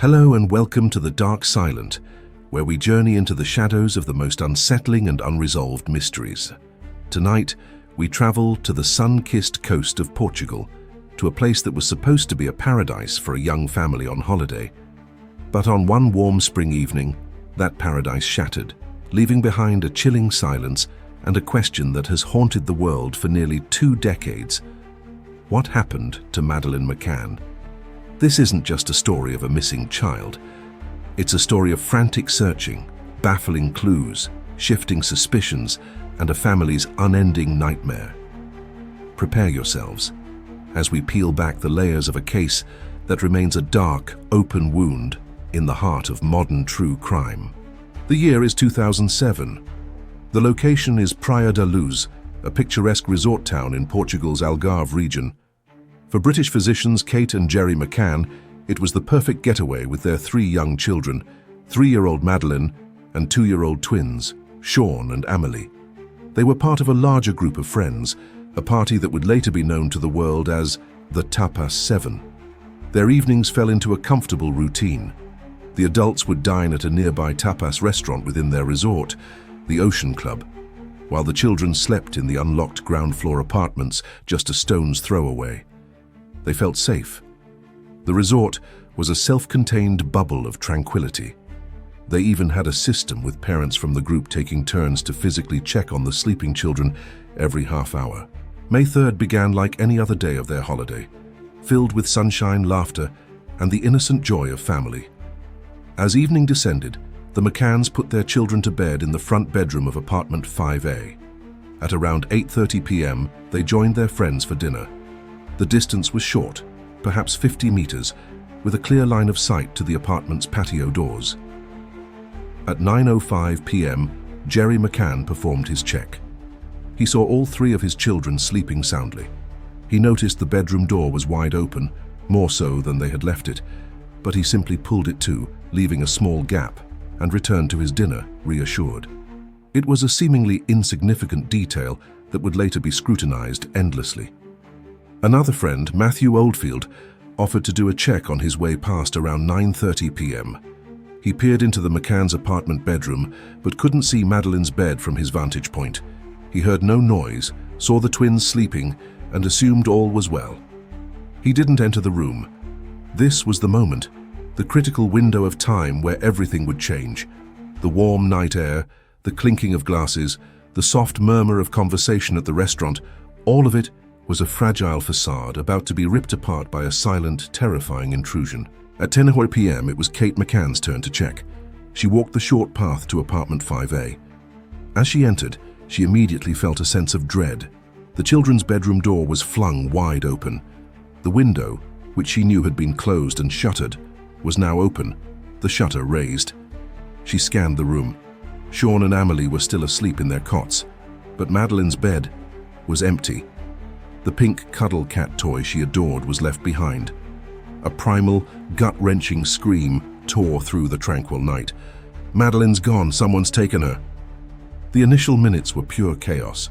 Hello and welcome to The Dark Silent, where we journey into the shadows of the most unsettling and unresolved mysteries. Tonight, we travel to the sun-kissed coast of Portugal, to a place that was supposed to be a paradise for a young family on holiday. But on one warm spring evening, that paradise shattered, leaving behind a chilling silence and a question that has haunted the world for nearly 2 decades. What happened to Madeleine McCann? This isn't just a story of a missing child. It's a story of frantic searching, baffling clues, shifting suspicions, and a family's unending nightmare. Prepare yourselves as we peel back the layers of a case that remains a dark, open wound in the heart of modern true crime. The year is 2007. The location is Praia da Luz, a picturesque resort town in Portugal's Algarve region. For British physicians Kate and Gerry McCann, it was the perfect getaway with their 3 young children, 3-year-old Madeleine and 2-year-old twins, Sean and Amelie. They were part of a larger group of friends, a party that would later be known to the world as the Tapas 7. Their evenings fell into a comfortable routine. The adults would dine at a nearby tapas restaurant within their resort, the Ocean Club, while the children slept in the unlocked ground floor apartments just a stone's throw away. They felt safe. The resort was a self-contained bubble of tranquility. They even had a system with parents from the group taking turns to physically check on the sleeping children every half hour. May 3rd began like any other day of their holiday, filled with sunshine, laughter, and the innocent joy of family. As evening descended, the McCanns put their children to bed in the front bedroom of apartment 5A. At around 8:30 p.m., they joined their friends for dinner. The distance was short, perhaps 50 meters, with a clear line of sight to the apartment's patio doors. At 9:05 p.m., Gerry McCann performed his check. He saw all 3 of his children sleeping soundly. He noticed the bedroom door was wide open, more so than they had left it, but he simply pulled it to, leaving a small gap, and returned to his dinner, reassured. It was a seemingly insignificant detail that would later be scrutinized endlessly. Another friend, Matthew Oldfield, offered to do a check on his way past around 9:30 p.m. He peered into the McCann's apartment bedroom, but couldn't see Madeleine's bed from his vantage point. He heard no noise, saw the twins sleeping, and assumed all was well. He didn't enter the room. This was the moment, the critical window of time where everything would change. The warm night air, the clinking of glasses, the soft murmur of conversation at the restaurant, all of it was a fragile facade about to be ripped apart by a silent, terrifying intrusion. At 10:00 p.m., it was Kate McCann's turn to check. She walked the short path to apartment 5A. As she entered, she immediately felt a sense of dread. The children's bedroom door was flung wide open. The window, which she knew had been closed and shuttered, was now open, the shutter raised. She scanned the room. Sean and Amelie were still asleep in their cots, but Madeleine's bed was empty. The pink cuddle cat toy she adored was left behind. A primal, gut-wrenching scream tore through the tranquil night. "Madeleine's gone, someone's taken her." The initial minutes were pure chaos.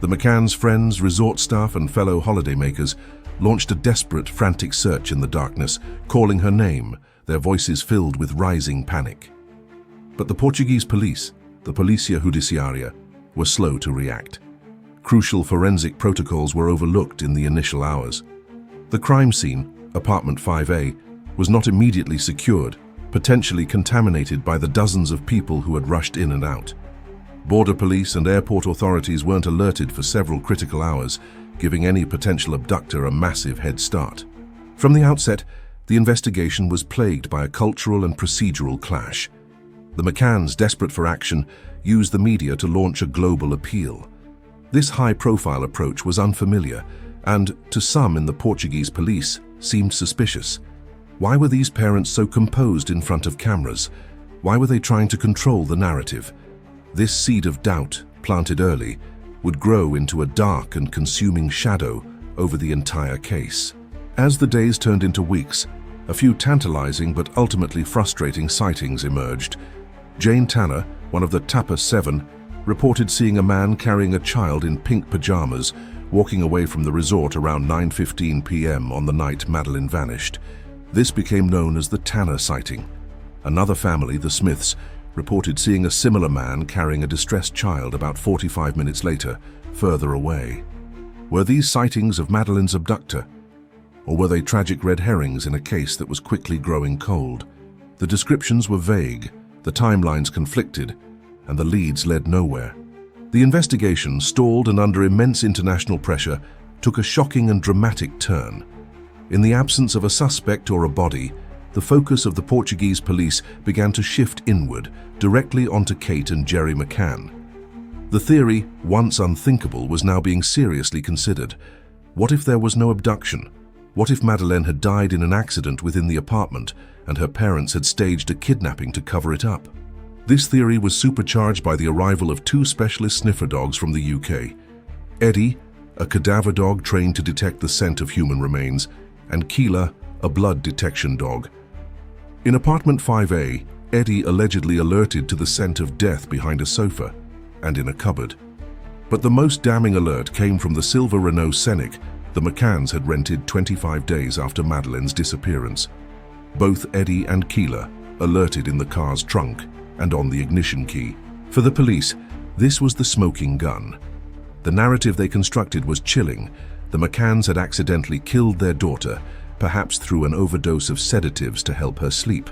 The McCann's friends, resort staff, and fellow holidaymakers launched a desperate, frantic search in the darkness, calling her name, their voices filled with rising panic. But the Portuguese police, the Polícia Judiciária, were slow to react. Crucial forensic protocols were overlooked in the initial hours. The crime scene, apartment 5A, was not immediately secured, potentially contaminated by the dozens of people who had rushed in and out. Border police and airport authorities weren't alerted for several critical hours, giving any potential abductor a massive head start. From the outset, the investigation was plagued by a cultural and procedural clash. The McCanns, desperate for action, used the media to launch a global appeal. This high-profile approach was unfamiliar and, to some in the Portuguese police, seemed suspicious. Why were these parents so composed in front of cameras? Why were they trying to control the narrative? This seed of doubt, planted early, would grow into a dark and consuming shadow over the entire case. As the days turned into weeks, a few tantalizing but ultimately frustrating sightings emerged. Jane Tanner, one of the Tapas 7, reported seeing a man carrying a child in pink pajamas walking away from the resort around 9:15 p.m. on the night Madeleine vanished. This became known as the Tanner sighting. Another family, the Smiths, reported seeing a similar man carrying a distressed child about 45 minutes later, further away. Were these sightings of Madeleine's abductor? Or were they tragic red herrings in a case that was quickly growing cold? The descriptions were vague, the timelines conflicted, and the leads led nowhere. The investigation, stalled and under immense international pressure, took a shocking and dramatic turn. In the absence of a suspect or a body, the focus of the Portuguese police began to shift inward, directly onto Kate and Jerry McCann. The theory, once unthinkable, was now being seriously considered. What if there was no abduction? What if Madeleine had died in an accident within the apartment and her parents had staged a kidnapping to cover it up? This theory was supercharged by the arrival of two specialist sniffer dogs from the UK. Eddie, a cadaver dog trained to detect the scent of human remains, and Keela, a blood detection dog. In apartment 5A, Eddie allegedly alerted to the scent of death behind a sofa and in a cupboard. But the most damning alert came from the silver Renault Scenic the McCanns had rented 25 days after Madeleine's disappearance. Both Eddie and Keela alerted in the car's trunk and on the ignition key. For the police, this was the smoking gun. The narrative they constructed was chilling. The McCanns had accidentally killed their daughter, perhaps through an overdose of sedatives to help her sleep.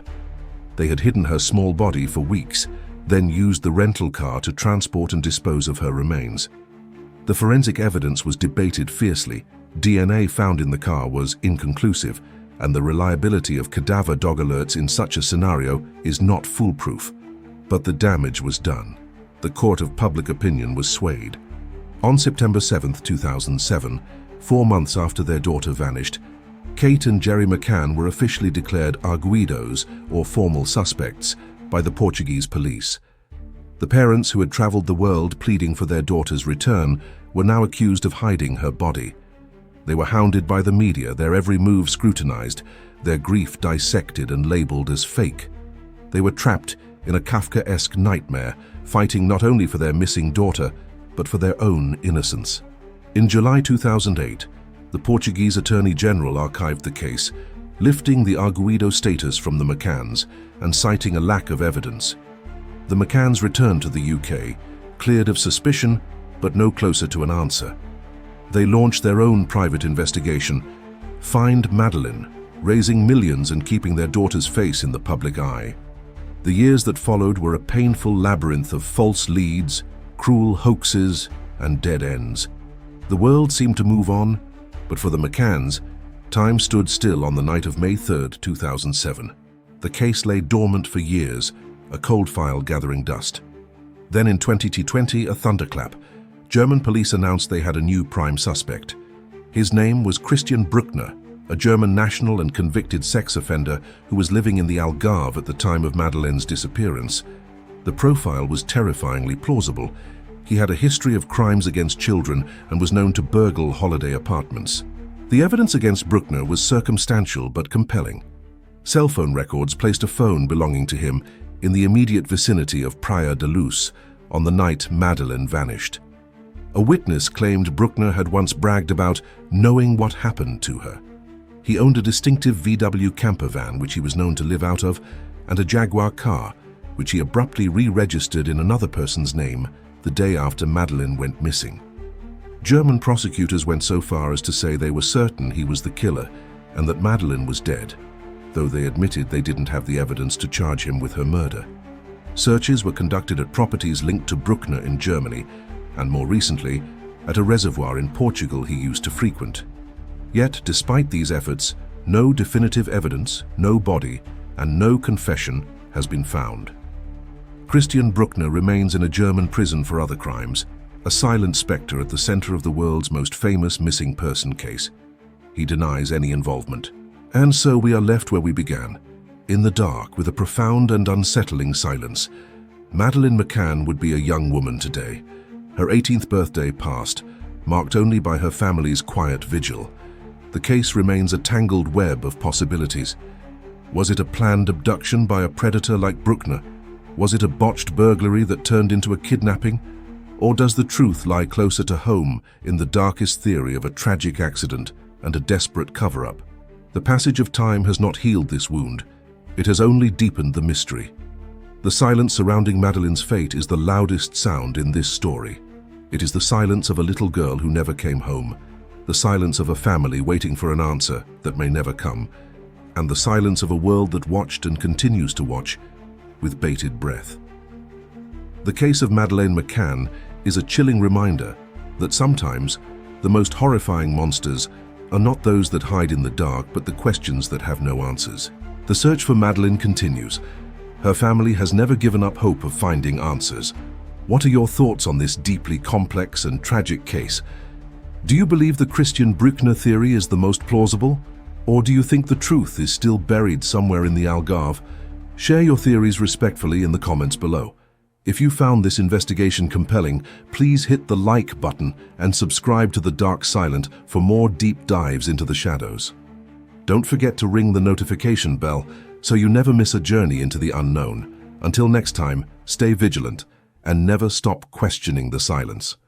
They had hidden her small body for weeks, then used the rental car to transport and dispose of her remains. The forensic evidence was debated fiercely. DNA found in the car was inconclusive, and the reliability of cadaver dog alerts in such a scenario is not foolproof. But the damage was done. The court of public opinion was swayed. On September 7, 2007, 4 months after their daughter vanished, Kate and Jerry McCann were officially declared arguidos, or formal suspects, by the Portuguese police. The parents, who had traveled the world pleading for their daughter's return, were now accused of hiding her body. They were hounded by the media, their every move scrutinized, their grief dissected and labeled as fake. They were trapped in a Kafkaesque nightmare, fighting not only for their missing daughter, but for their own innocence. In July 2008, the Portuguese Attorney General archived the case, lifting the arguido status from the McCanns and citing a lack of evidence. The McCanns returned to the UK, cleared of suspicion, but no closer to an answer. They launched their own private investigation, Find Madeleine, raising millions and keeping their daughter's face in the public eye. The years that followed were a painful labyrinth of false leads, cruel hoaxes, and dead ends. The world seemed to move on, but for the McCanns, time stood still on the night of May 3, 2007. The case lay dormant for years, a cold file gathering dust. Then in 2020, a thunderclap. German police announced they had a new prime suspect. His name was Christian Bruckner, a German national and convicted sex offender who was living in the Algarve at the time of Madeleine's disappearance. The profile was terrifyingly plausible. He had a history of crimes against children and was known to burgle holiday apartments. The evidence against Bruckner was circumstantial but compelling. Cell phone records placed a phone belonging to him in the immediate vicinity of Praia da Luz on the night Madeleine vanished. A witness claimed Bruckner had once bragged about knowing what happened to her. He owned a distinctive VW camper van, which he was known to live out of, and a Jaguar car, which he abruptly re-registered in another person's name the day after Madeleine went missing. German prosecutors went so far as to say they were certain he was the killer and that Madeleine was dead, though they admitted they didn't have the evidence to charge him with her murder. Searches were conducted at properties linked to Bruckner in Germany, and more recently, at a reservoir in Portugal he used to frequent. Yet, despite these efforts, no definitive evidence, no body, and no confession has been found. Christian Bruckner remains in a German prison for other crimes, a silent spectre at the center of the world's most famous missing person case. He denies any involvement. And so we are left where we began, in the dark with a profound and unsettling silence. Madeleine McCann would be a young woman today. Her 18th birthday passed, marked only by her family's quiet vigil. The case remains a tangled web of possibilities. Was it a planned abduction by a predator like Bruckner? Was it a botched burglary that turned into a kidnapping? Or does the truth lie closer to home in the darkest theory of a tragic accident and a desperate cover-up? The passage of time has not healed this wound. It has only deepened the mystery. The silence surrounding Madeleine's fate is the loudest sound in this story. It is the silence of a little girl who never came home, the silence of a family waiting for an answer that may never come, and the silence of a world that watched and continues to watch with bated breath. The case of Madeleine McCann is a chilling reminder that sometimes the most horrifying monsters are not those that hide in the dark, but the questions that have no answers. The search for Madeleine continues. Her family has never given up hope of finding answers. What are your thoughts on this deeply complex and tragic case? Do you believe the Christian Bruckner theory is the most plausible? Or do you think the truth is still buried somewhere in the Algarve? Share your theories respectfully in the comments below. If you found this investigation compelling, please hit the like button and subscribe to The Dark Silent for more deep dives into the shadows. Don't forget to ring the notification bell so you never miss a journey into the unknown. Until next time, stay vigilant and never stop questioning the silence.